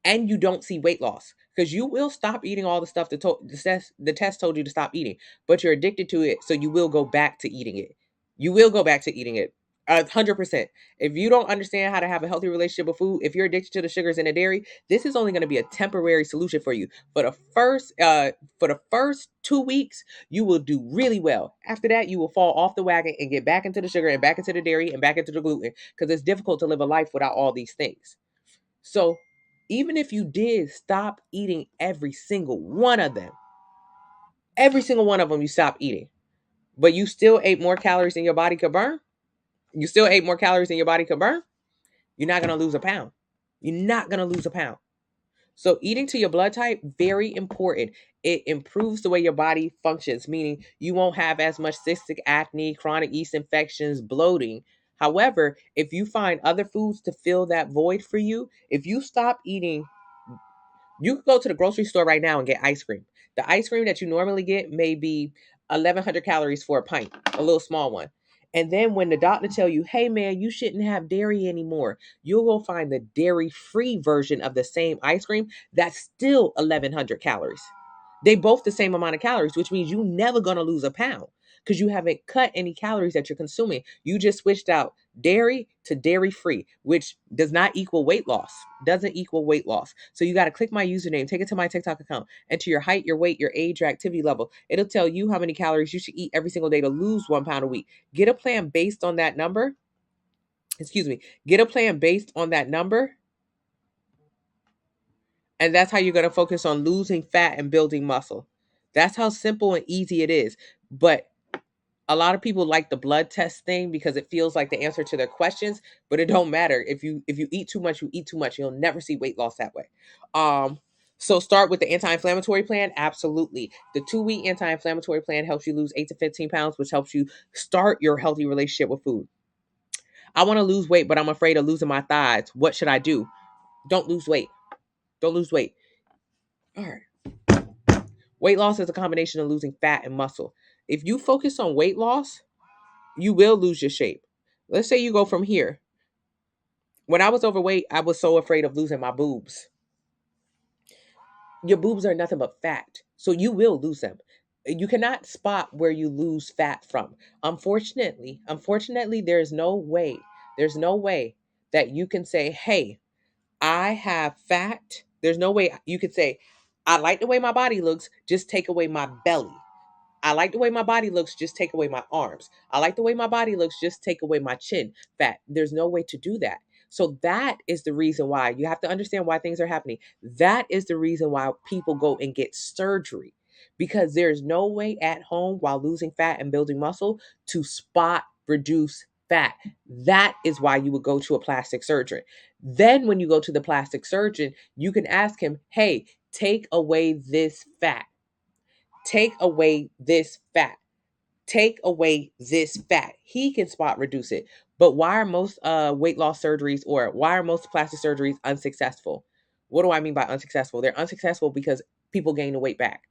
and you don't see weight loss, because you will stop eating all the stuff the test told you to stop eating, but you're addicted to it, so you will go back to eating it. You will go back to eating it. 100%. If you don't understand how to have a healthy relationship with food, if you're addicted to the sugars and the dairy, this is only going to be a temporary solution for you. For the first 2 weeks, you will do really well. After that, you will fall off the wagon and get back into the sugar and back into the dairy and back into the gluten, because it's difficult to live a life without all these things. So even if you did stop eating every single one of them you stopped eating, but you still ate more calories than your body could burn, you're not going to lose a pound. You're not going to lose a pound. So eating to your blood type, very important. It improves the way your body functions, meaning you won't have as much cystic acne, chronic yeast infections, bloating. However, if you find other foods to fill that void for you, if you stop eating, you could go to the grocery store right now and get ice cream. The ice cream that you normally get may be 1,100 calories for a pint, a little small one. And then when the doctor tell you, hey man, you shouldn't have dairy anymore, you'll go find the dairy-free version of the same ice cream that's still 1,100 calories. They both the same amount of calories, which means you're never going to lose a pound because you haven't cut any calories that you're consuming. You just switched out dairy to dairy free, which does not equal weight loss. Doesn't equal weight loss. So you got to click my username, take it to my TikTok account, enter your height, your weight, your age, your activity level. It'll tell you how many calories you should eat every single day to lose 1 pound a week. Get a plan based on that number. Get a plan based on that number. And that's how you're going to focus on losing fat and building muscle. That's how simple and easy it is. But a lot of people like the blood test thing because it feels like the answer to their questions, but it don't matter. If you eat too much, you eat too much. You'll never see weight loss that way. So start with the anti-inflammatory plan. Absolutely. The 2-week anti-inflammatory plan helps you lose 8 to 15 pounds, which helps you start your healthy relationship with food. I want to lose weight, but I'm afraid of losing my thighs. What should I do? Don't lose weight. Don't lose weight. All right. Weight loss is a combination of losing fat and muscle. If you focus on weight loss, you will lose your shape. Let's say you go from here. When I was overweight, I was so afraid of losing my boobs. Your boobs are nothing but fat, so you will lose them. You cannot spot where you lose fat from. Unfortunately, there's no way that you can say, hey, I have fat. There's no way you could say, I like the way my body looks, just take away my belly. I like the way my body looks, just take away my arms. I like the way my body looks, just take away my chin fat. There's no way to do that. So that is the reason why you have to understand why things are happening. That is the reason why people go and get surgery, because there's no way at home while losing fat and building muscle to spot reduce fat. That is why you would go to a plastic surgeon. Then when you go to the plastic surgeon, you can ask him, hey, take away this fat. Take away this fat. Take away this fat. He can spot reduce it. But why are most weight loss surgeries, or why are most plastic surgeries unsuccessful? What do I mean by unsuccessful? They're unsuccessful because people gain the weight back.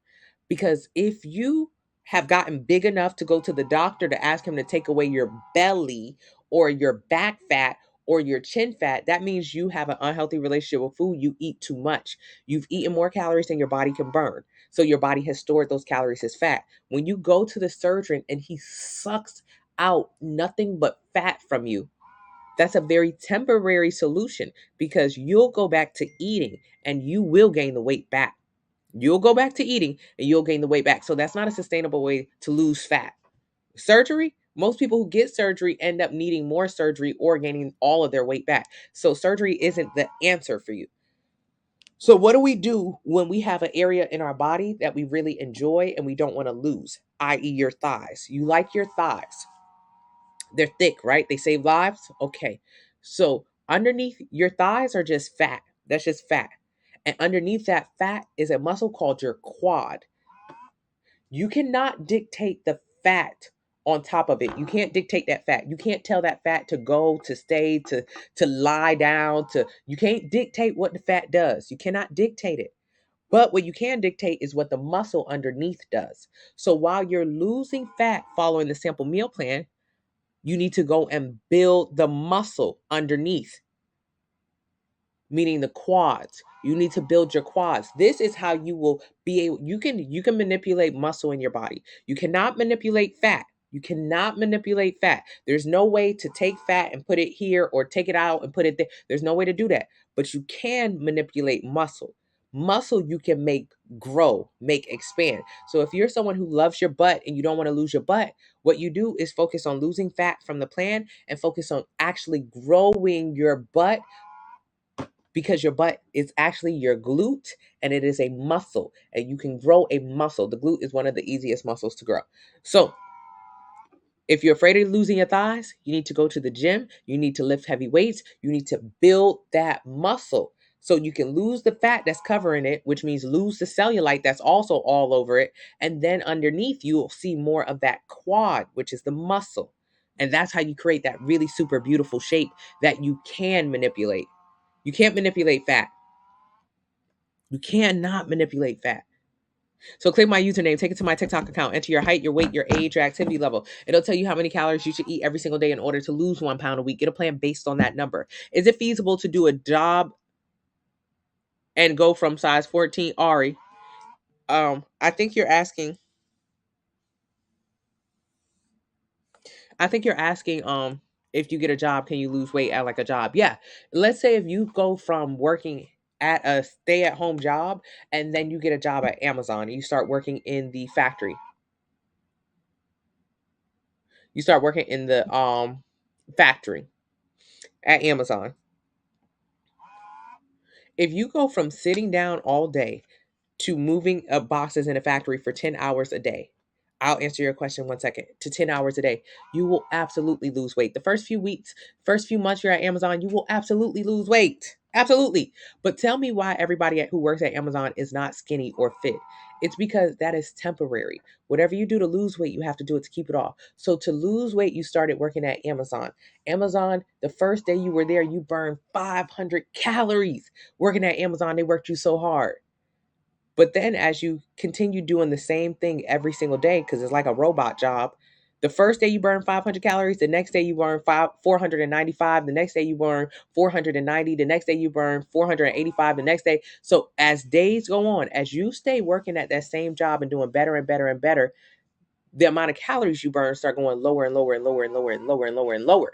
Because if you have gotten big enough to go to the doctor to ask him to take away your belly or your back fat or your chin fat, that means you have an unhealthy relationship with food. You eat too much. You've eaten more calories than your body can burn. So your body has stored those calories as fat. When you go to the surgeon and he sucks out nothing but fat from you, that's a very temporary solution, because you'll go back to eating and you will gain the weight back. You'll go back to eating and you'll gain the weight back. So that's not a sustainable way to lose fat. Surgery, Most people who get surgery end up needing more surgery or gaining all of their weight back. So surgery isn't the answer for you. So what do we do when we have an area in our body that we really enjoy and we don't want to lose, i.e. your thighs? You like your thighs. They're thick, right? They save lives. Okay. So underneath your thighs are just fat. That's just fat. And underneath that fat is a muscle called your quad. You cannot dictate the fat on top of it. You can't dictate that fat. You can't tell that fat to go, to stay, to lie down, to you can't dictate what the fat does. You cannot dictate it. But what you can dictate is what the muscle underneath does. So while you're losing fat following the simple meal plan, you need to go and build the muscle underneath, meaning the quads. You need to build your quads. This is how you will be able, you can manipulate muscle in your body. You cannot manipulate fat. You cannot manipulate fat. There's no way to take fat and put it here or take it out and put it there. There's no way to do that. But you can manipulate muscle. Muscle you can make grow, make expand. So if you're someone who loves your butt and you don't want to lose your butt, what you do is focus on losing fat from the plan and focus on actually growing your butt, because your butt is actually your glute and it is a muscle and you can grow a muscle. The glute is one of the easiest muscles to grow. So if you're afraid of losing your thighs, you need to go to the gym. You need to lift heavy weights. You need to build that muscle so you can lose the fat that's covering it, which means lose the cellulite that's also all over it. And then underneath, you'll see more of that quad, which is the muscle. And that's how you create that really super beautiful shape that you can manipulate. You can't manipulate fat. You cannot manipulate fat. So click my username, take it to my TikTok account, enter your height, your weight, your age, your activity level. It'll tell you how many calories you should eat every single day in order to lose 1 pound a week. Get a plan based on that number. Is it feasible to do a job and go from size 14? Ari, I think you're asking, if you get a job, can you lose weight at like a job? Yeah. Let's say if you go from working at a stay-at-home job and then you get a job at Amazon and you start working in the factory. You start working in the factory at Amazon. If you go from sitting down all day to moving up boxes in a factory for 10 hours a day, I'll answer your question 1 second, to 10 hours a day, you will absolutely lose weight. The first few weeks, first few months you're at Amazon, you will absolutely lose weight. Absolutely. But tell me why everybody who works at Amazon is not skinny or fit. It's because that is temporary. Whatever you do to lose weight, you have to do it to keep it off. So to lose weight, you started working at Amazon. Amazon, the first day you were there, you burned 500 calories. Working at Amazon, they worked you so hard. But then as you continue doing the same thing every single day, because it's like a robot job, the first day you burn 500 calories, the next day you burn 495, the next day you burn 490, the next day you burn 485, the next day. So as days go on, as you stay working at that same job and doing better and better and better, the amount of calories you burn start going lower and lower and lower and lower and lower and lower and lower.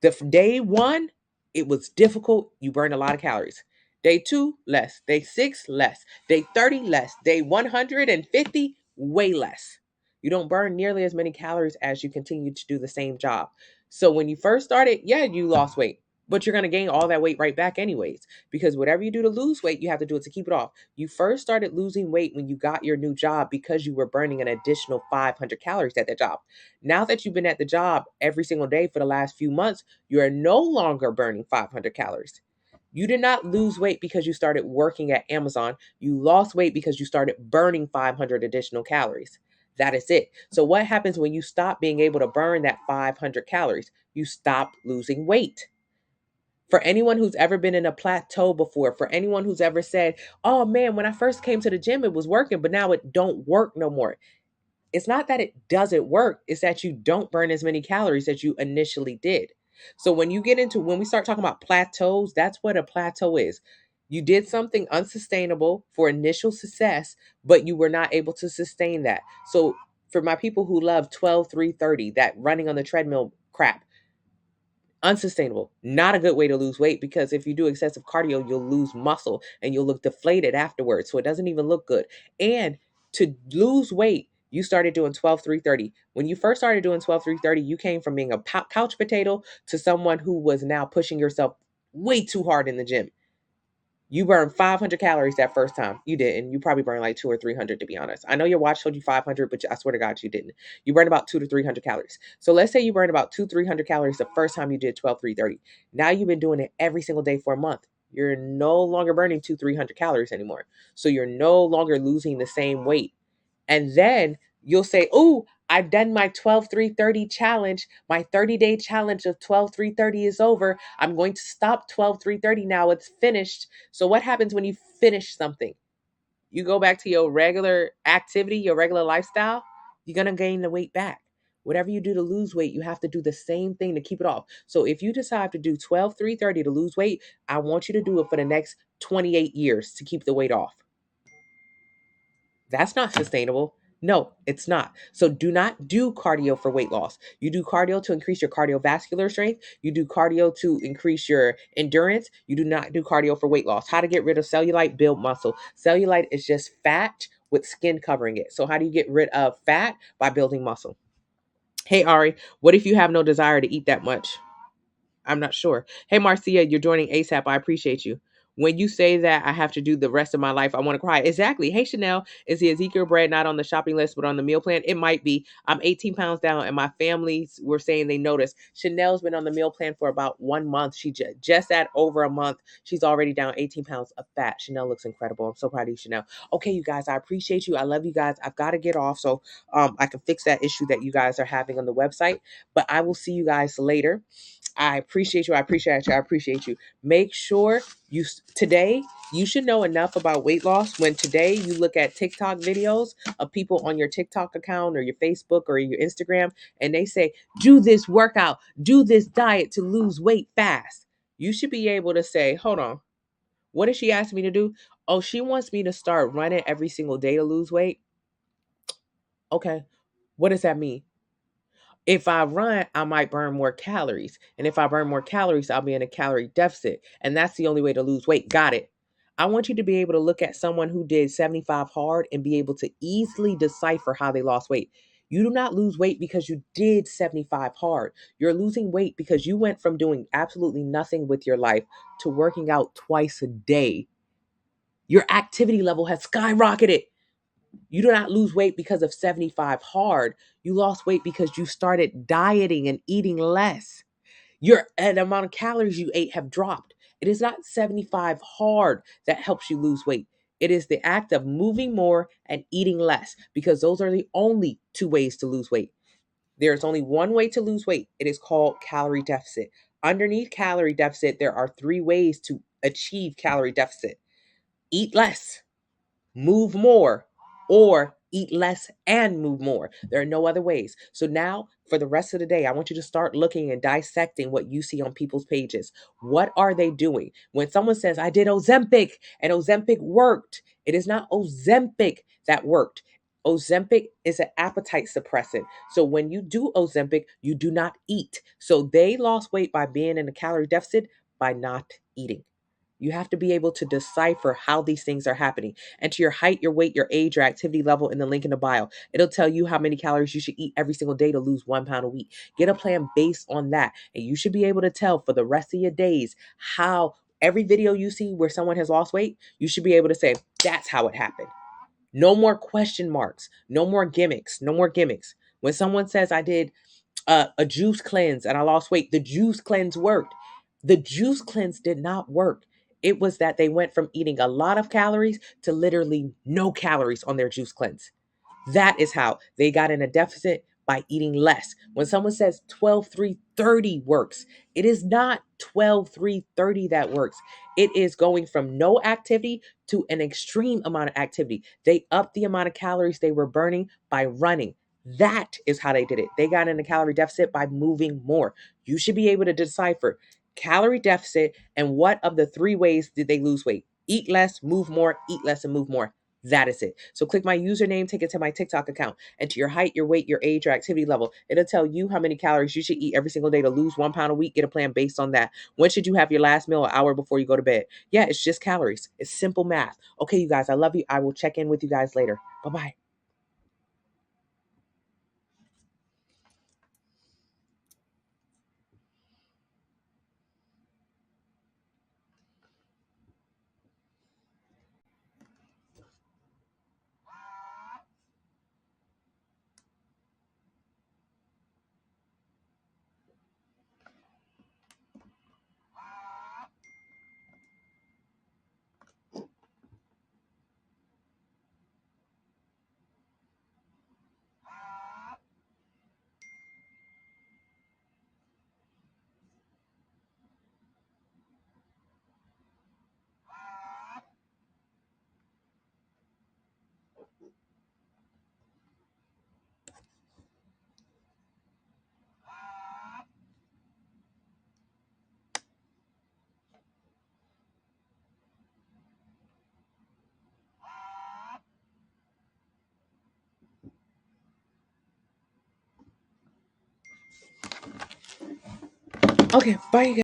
The day one, it was difficult. You burned a lot of calories. Day 2, less. Day 6, less. Day 30, less. Day 150, way less. You don't burn nearly as many calories as you continue to do the same job. So when you first started, yeah, you lost weight, but you're going to gain all that weight right back anyways, because whatever you do to lose weight, you have to do it to keep it off. You first started losing weight when you got your new job because you were burning an additional 500 calories at that job. Now that you've been at the job every single day for the last few months, you are no longer burning 500 calories. You did not lose weight because you started working at Amazon. You lost weight because you started burning 500 additional calories. That is it. So what happens when you stop being able to burn that 500 calories? You stop losing weight. For anyone who's ever been in a plateau before, for anyone who's ever said, oh man, when I first came to the gym, it was working, but now it don't work no more. It's not that it doesn't work. It's that you don't burn as many calories as you initially did. So when we start talking about plateaus, that's what a plateau is. You did something unsustainable for initial success, but you were not able to sustain that. So for my people who love 12-3-30, that running on the treadmill crap, unsustainable, not a good way to lose weight, because if you do excessive cardio, you'll lose muscle and you'll look deflated afterwards. So it doesn't even look good. And to lose weight, You started doing 12-3-30. When you first started doing 12-3-30, you came from being a couch potato to someone who was now pushing yourself way too hard in the gym. You burned 500 calories that first time. You didn't. You probably burned like 200 or 300, to be honest. I know your watch told you 500, but I swear to God, you didn't. You burned about 200 to 300 calories. So let's say you burned about 200-300 calories the first time you did 12-3-30. Now you've been doing it every single day for a month. You're no longer burning 200-300 calories anymore. So you're no longer losing the same weight. And then you'll say, "Oh, I've done my 12-3-30 challenge. My 30-day challenge of 12-3-30 is over. I'm going to stop 12-3-30 now. It's finished." So what happens when you finish something? You go back to your regular activity, your regular lifestyle, you're going to gain the weight back. Whatever you do to lose weight, you have to do the same thing to keep it off. So if you decide to do 12-3-30 to lose weight, I want you to do it for the next 28 years to keep the weight off. That's not sustainable. No, it's not. So do not do cardio for weight loss. You do cardio to increase your cardiovascular strength. You do cardio to increase your endurance. You do not do cardio for weight loss. How to get rid of cellulite, build muscle. Cellulite is just fat with skin covering it. So how do you get rid of fat? By building muscle. Hey, Ari, what if you have no desire to eat that much? I'm not sure. Hey, Marcia, you're joining ASAP. I appreciate you. When you say that I have to do the rest of my life, I want to cry. Exactly. Hey, Chanel, is the Ezekiel bread not on the shopping list, but on the meal plan? It might be. I'm 18 pounds down, and my families were saying they noticed. Chanel's been on the meal plan for about 1 month. She just at over a month. She's already down 18 pounds of fat. Chanel looks incredible. I'm so proud of you, Chanel. Okay, you guys, I appreciate you. I love you guys. I've got to get off so I can fix that issue that you guys are having on the website. But I will see you guys later. I appreciate you. I appreciate you. I appreciate you. Make sure today you should know enough about weight loss when today you look at TikTok videos of people on your TikTok account or your Facebook or your Instagram and they say, do this workout, do this diet to lose weight fast. You should be able to say, hold on, what did she ask me to do? Oh, she wants me to start running every single day to lose weight. Okay. What does that mean? If I run, I might burn more calories. And if I burn more calories, I'll be in a calorie deficit. And that's the only way to lose weight. Got it. I want you to be able to look at someone who did 75 hard and be able to easily decipher how they lost weight. You do not lose weight because you did 75 hard. You're losing weight because you went from doing absolutely nothing with your life to working out twice a day. Your activity level has skyrocketed. You do not lose weight because of 75 hard. You lost weight because you started dieting and eating less. The amount of calories you ate have dropped. It is not 75 hard that helps you lose weight. It is the act of moving more and eating less because those are the only two ways to lose weight. There's only one way to lose weight. It is called calorie deficit. Underneath calorie deficit, there are 3 ways to achieve calorie deficit. Eat less, move more, or eat less and move more. There are no other ways. So now for the rest of the day, I want you to start looking and dissecting what you see on people's pages. What are they doing? When someone says, I did Ozempic and Ozempic worked, it is not Ozempic that worked. Ozempic is an appetite suppressant. So when you do Ozempic, you do not eat. So they lost weight by being in a calorie deficit by not eating. You have to be able to decipher how these things are happening. Enter your height, your weight, your age, your activity level in the link in the bio. It'll tell you how many calories you should eat every single day to lose 1 pound a week. Get a plan based on that. And you should be able to tell for the rest of your days how every video you see where someone has lost weight, you should be able to say, that's how it happened. No more question marks. No more gimmicks. No more gimmicks. When someone says I did a juice cleanse and I lost weight, the juice cleanse worked. The juice cleanse did not work. It was that they went from eating a lot of calories to literally no calories on their juice cleanse. That is how they got in a deficit, by eating less. When someone says 12-3-30 works, it is not 12-3-30 that works. It is going from no activity to an extreme amount of activity. They upped the amount of calories they were burning by running. That is how they did it. They got in a calorie deficit by moving more. You should be able to decipher calorie deficit and what of the 3 ways did they lose weight. Eat less, move more, eat less, and move more. That is it. So click my username, take it to my TikTok account, enter your height, your weight, your age, your activity level. It'll tell you how many calories you should eat every single day to lose 1 pound a week. Get a plan based on that. When should you have your last meal? An hour before you go to bed. Yeah, it's just calories. It's simple math. Okay, you guys, I love you. I will check in with you guys later. Bye-bye. Okay, bye, you guys.